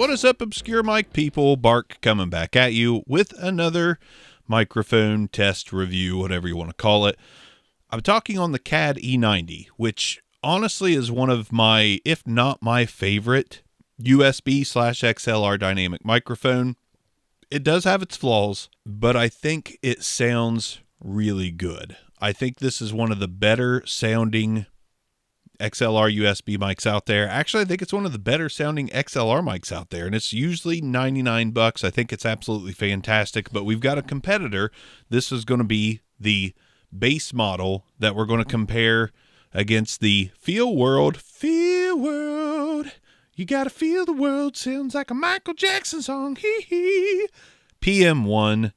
What is up, obscure mic people? Bark coming back at you with another microphone test review, whatever you want to call it. I'm talking on the CAD E90, which honestly is one of my, if not my favorite, USB/XLR dynamic microphone. It does have its flaws, but I think it sounds really good. I think this is one of the better sounding XLR USB mics out there. Actually, I think it's one of the better sounding XLR mics out there, and it's usually $99. I think it's absolutely fantastic, but we've got a competitor. This is going to be the base model that we're going to compare against the Feelworld. Feelworld, you gotta feel the world. Sounds like a Michael Jackson song. Hee hee. PM1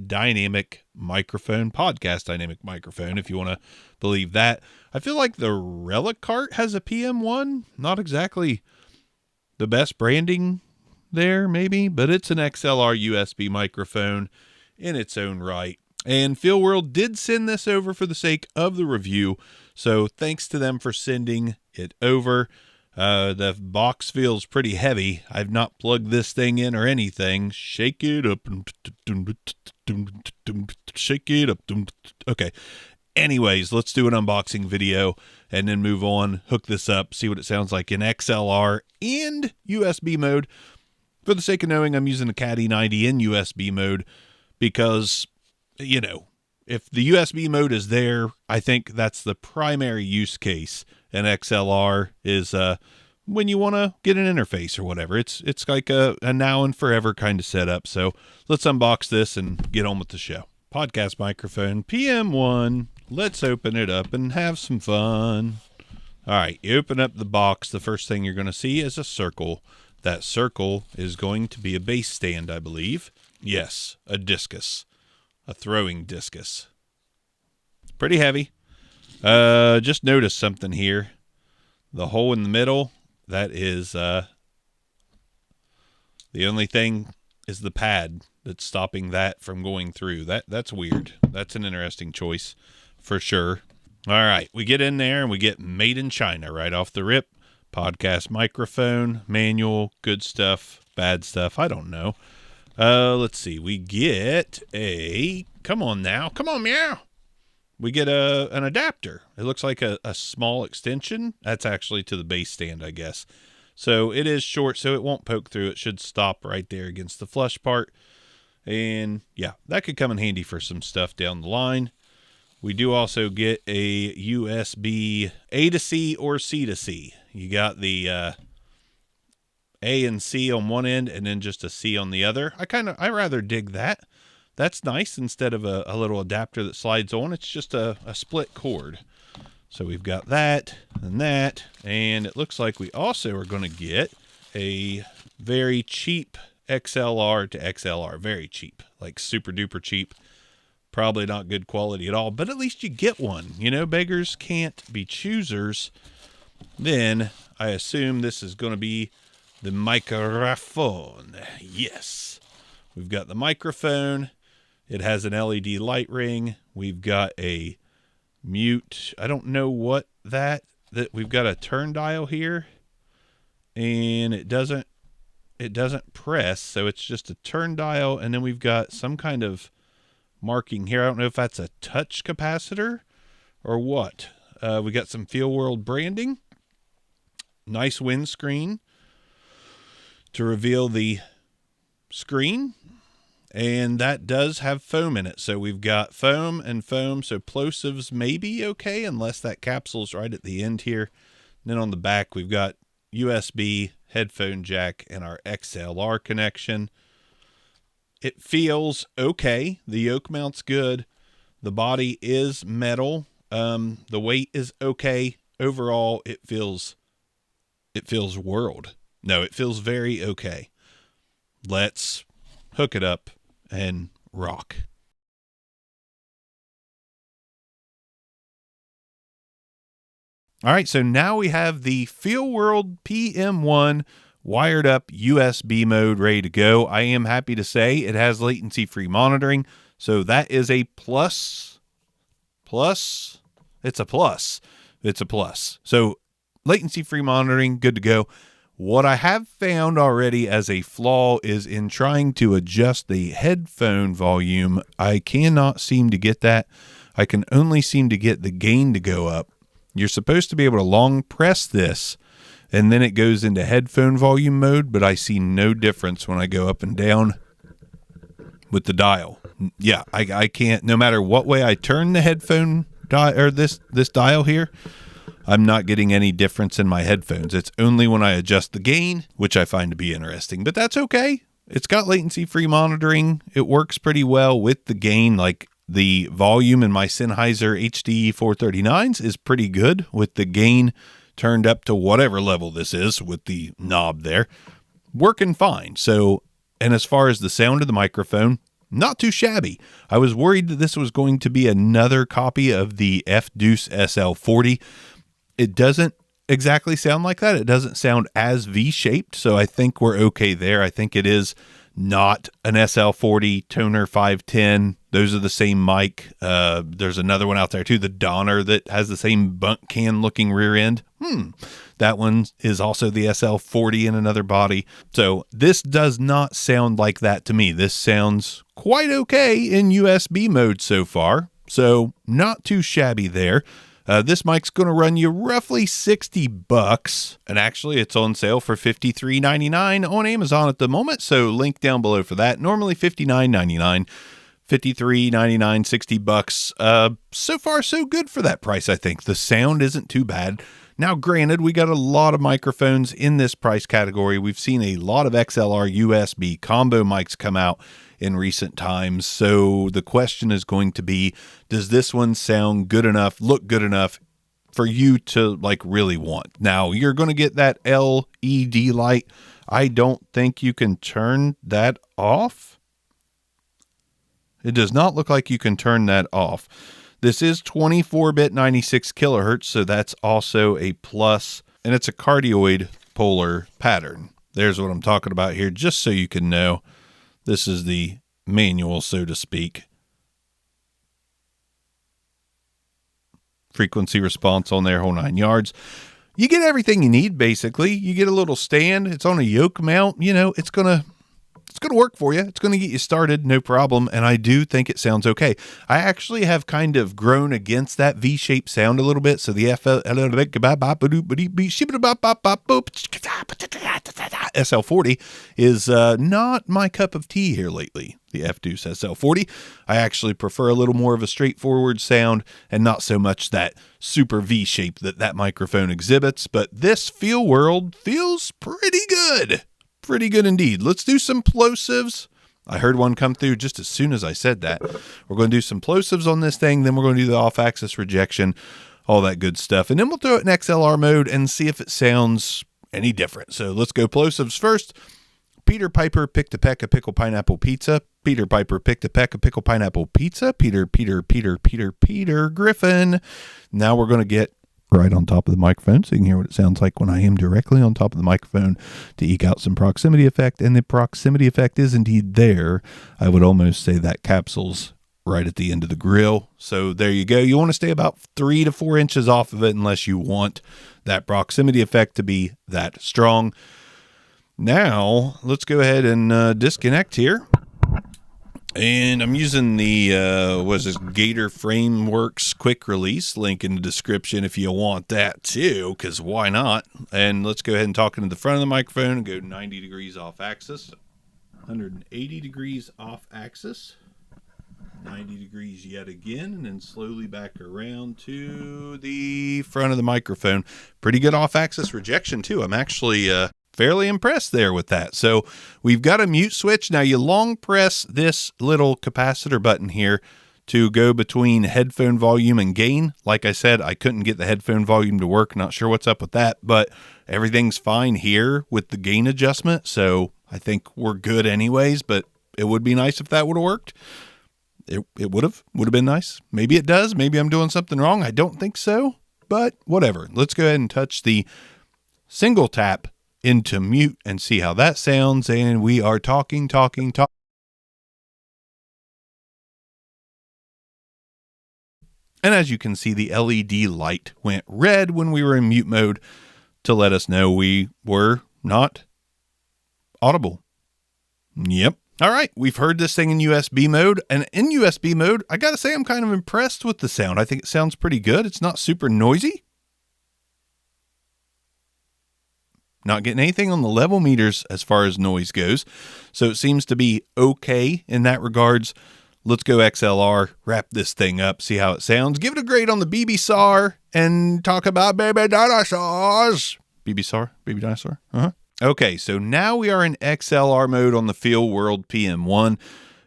dynamic microphone, podcast dynamic microphone, if you want to believe that. I feel like the Relic Cart has a PM1. Not exactly the best branding there, maybe, but it's an XLR USB microphone in its own right. And Feelworld did send this over for the sake of the review, so thanks to them for sending it over. The box feels pretty heavy. I've not plugged this thing in or anything. Shake it up. Shake it up. Okay. Anyways, let's do an unboxing video and then move on, hook this up, see what it sounds like in XLR and USB mode. For the sake of knowing, I'm using the CAD E90 in USB mode because, you know, if the USB mode is there, I think that's the primary use case. And XLR is when you want to get an interface or whatever. It's like a now and forever kind of setup. So let's unbox this and get on with the show. Podcast microphone, PM1. Let's open it up and have some fun. All right, you open up the box. The first thing you're going to see is a circle. That circle is going to be a base stand, I believe. Yes, a discus. A throwing discus. Pretty heavy. Just noticed something here. The hole in the middle, that is the only thing is the pad that's stopping that from going through. That's weird. That's an interesting choice for sure. All right, we get in there and we get made in China right off the rip. Podcast microphone, manual, good stuff, bad stuff, I don't know. Let's see. We get a, come on now. Come on, meow. We get an adapter. It looks like a small extension. That's actually to the base stand, I guess. So it is short, so it won't poke through. It should stop right there against the flush part. And yeah, that could come in handy for some stuff down the line. We do also get a USB A to C or C to C. You got the A and C on one end and then just a C on the other. I rather dig that. That's nice. Instead of a little adapter that slides on, it's just a split cord. So we've got that, and it looks like we also are going to get a very cheap XLR to XLR. Very cheap, like super duper cheap. Probably not good quality at all, but at least you get one. You know, beggars can't be choosers. Then I assume this is going to be the microphone. Yes. We've got the microphone. It has an LED light ring. We've got a mute. I don't know what that we've got a turn dial here, and it doesn't press, so it's just a turn dial, and then we've got some kind of marking here. I don't know if that's a touch capacitor or what. We got some Feelworld branding. Nice windscreen to reveal the screen. And that does have foam in it. So we've got foam and foam. So plosives may be okay unless that capsule's right at the end here. And then on the back, we've got USB, headphone jack, and our XLR connection. It feels okay. The yoke mount's good. The body is metal. The weight is okay. Overall, it feels world. No, it feels very okay. Let's hook it up and rock. All right, so now we have the Feelworld PM1 wired up USB mode ready to go. I am happy to say it has latency-free monitoring, so that is a plus. It's a plus. So latency-free monitoring, good to go. What I have found already as a flaw is in trying to adjust the headphone volume. I cannot seem to get that. I can only seem to get the gain to go up. You're supposed to be able to long press this and then it goes into headphone volume mode, but I see no difference when I go up and down with the dial. Yeah, I can't, no matter what way I turn the headphone dial or this dial here, I'm not getting any difference in my headphones. It's only when I adjust the gain, which I find to be interesting, but that's okay. It's got latency-free monitoring. It works pretty well with the gain. Like the volume in my Sennheiser HD 439s is pretty good with the gain turned up to whatever level this is with the knob there. Working fine. So, and as far as the sound of the microphone, not too shabby. I was worried that this was going to be another copy of the Fduce SL40. It doesn't exactly sound like that. It doesn't sound as V-shaped, so I think we're okay there. I think it is not an SL40 Toner 510. Those are the same mic. There's another one out there too, the Donner, that has the same bunk can looking rear end. That one is also the SL40 in another body. So this does not sound like that to me. This sounds quite okay in USB mode so far. So not too shabby there. This mic's going to run you roughly $60, and actually it's on sale for $53.99 on Amazon at the moment, so link down below for that. Normally $59.99, $53.99, $60. So far so good for that price, I think. The sound isn't too bad. Now, granted, we got a lot of microphones in this price category. We've seen a lot of XLR USB combo mics come out in recent times. So the question is going to be, does this one sound good enough, look good enough for you to like really want? Now, you're going to get that LED light. I don't think you can turn that off. It does not look like you can turn that off. This is 24-bit 96 kilohertz, so that's also a plus, and it's a cardioid polar pattern. There's what I'm talking about here, just so you can know. This is the manual, so to speak. Frequency response on there, whole 9 yards. You get everything you need, basically. You get a little stand. It's on a yoke mount. You know, it's going to work for you. It's going to get you started, no problem. And I do think it sounds okay. I actually have kind of grown against that V-shaped sound a little bit. So the SL40 is not my cup of tea here lately. The Fduce SL40. I actually prefer a little more of a straightforward sound and not so much that super V-shape that microphone exhibits. But this Feelworld feels pretty good. Pretty good indeed. Let's do some plosives. I heard one come through just as soon as I said that. We're going to do some plosives on this thing. Then we're going to do the off-axis rejection, all that good stuff. And then we'll throw it in XLR mode and see if it sounds any different. So let's go plosives first. Peter Piper picked a peck of pickle pineapple pizza. Peter Piper picked a peck of pickle pineapple pizza. Peter Griffin. Now we're going to get right on top of the microphone so you can hear what it sounds like when I am directly on top of the microphone to eke out some proximity effect. And the proximity effect is indeed there. I would almost say that capsule's right at the end of the grill. So there you go. You want to stay about 3 to 4 inches off of it unless you want that proximity effect to be that strong. Now let's go ahead and disconnect here. And I'm using the, Gator Frameworks quick release, link in the description if you want that too, because why not? And let's go ahead and talk into the front of the microphone and go 90 degrees off axis, 180 degrees off axis, 90 degrees yet again, and then slowly back around to the front of the microphone. Pretty good off axis rejection too. I'm actually, fairly impressed there with that. So we've got a mute switch. Now you long press this little capacitor button here to go between headphone volume and gain. Like I said, I couldn't get the headphone volume to work. Not sure what's up with that, but everything's fine here with the gain adjustment. So I think we're good anyways, but it would be nice if that would have worked. It would have been nice. Maybe it does. Maybe I'm doing something wrong. I don't think so, but whatever. Let's go ahead and touch the single tap into mute and see how that sounds. And we are talking. And as you can see, the LED light went red when we were in mute mode to let us know we were not audible. Yep. All right, we've heard this thing in USB mode, and in USB mode, I gotta say I'm kind of impressed with the sound. I think it sounds pretty good. It's not super noisy. Not getting anything on the level meters as far as noise goes, so it seems to be okay in that regards. Let's go XLR, wrap this thing up, see how it sounds. Give it a grade on the BB-SAR, and talk about baby dinosaurs. BB-SAR? Baby dinosaur? Okay, so now we are in XLR mode on the Feelworld PM1,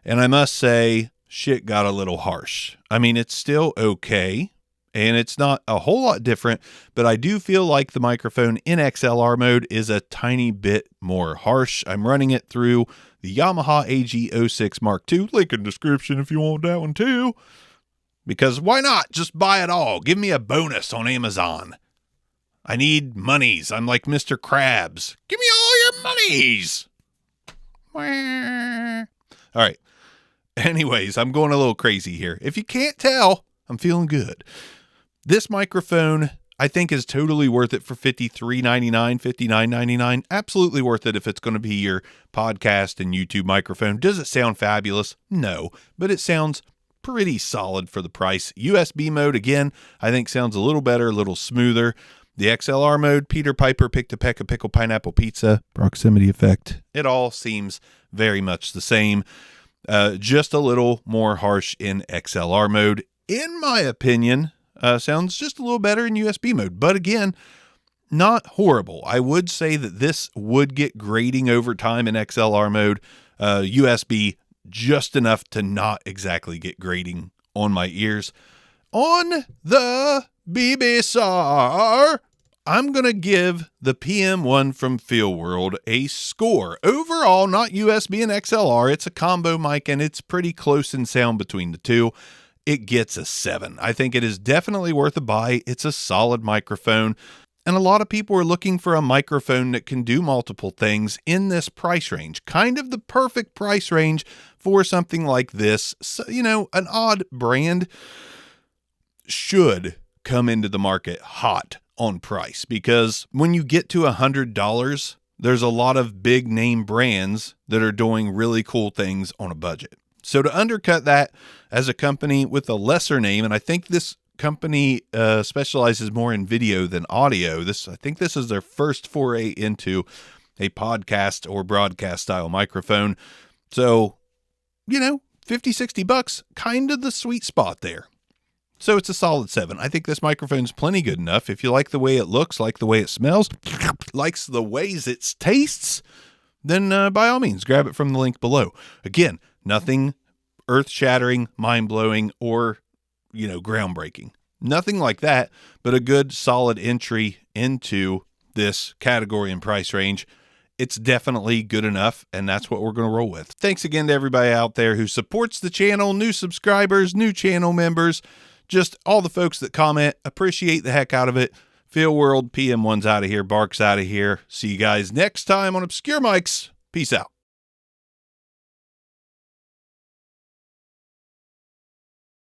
and I must say, shit got a little harsh. I mean, it's still okay, and it's not a whole lot different, but I do feel like the microphone in XLR mode is a tiny bit more harsh. I'm running it through the Yamaha AG06 Mark II. Link in description if you want that one too. Because why not? Just buy it all. Give me a bonus on Amazon. I need monies. I'm like Mr. Krabs. Give me all your monies. All right. Anyways, I'm going a little crazy here. If you can't tell, I'm feeling good. This microphone, I think, is totally worth it for $53.99, $59.99. Absolutely worth it if it's going to be your podcast and YouTube microphone. Does it sound fabulous? No, but it sounds pretty solid for the price. USB mode, again, I think sounds a little better, a little smoother. The XLR mode, Peter Piper, Pick to Peck, a Pickle, Pineapple Pizza, Proximity Effect. It all seems very much the same. Just a little more harsh in XLR mode. In my opinion, sounds just a little better in USB mode. But again, not horrible. I would say that this would get grating over time in XLR mode. USB, just enough to not exactly get grating on my ears. On the BB-SAR, I'm going to give the PM1 from Feelworld a score. Overall, not USB and XLR. It's a combo mic, and it's pretty close in sound between the two. It gets a 7. I think it is definitely worth a buy. It's a solid microphone, and a lot of people are looking for a microphone that can do multiple things in this price range. Kind of the perfect price range for something like this. So, you know, an odd brand should come into the market hot on price, because when you get to $100, there's a lot of big name brands that are doing really cool things on a budget. So to undercut that as a company with a lesser name, and I think this company specializes more in video than audio. I think this is their first foray into a podcast or broadcast style microphone. So, you know, $50-$60, kind of the sweet spot there. So it's a solid 7. I think this microphone's plenty good enough. If you like the way it looks, like the way it smells, likes the ways it tastes, then by all means, grab it from the link below. Again, nothing earth-shattering, mind-blowing, or, you know, groundbreaking. Nothing like that, but a good, solid entry into this category and price range. It's definitely good enough, and that's what we're going to roll with. Thanks again to everybody out there who supports the channel, new subscribers, new channel members, just all the folks that comment. Appreciate the heck out of it. Feelworld PM1's out of here. Bark's out of here. See you guys next time on Obscure Mics. Peace out.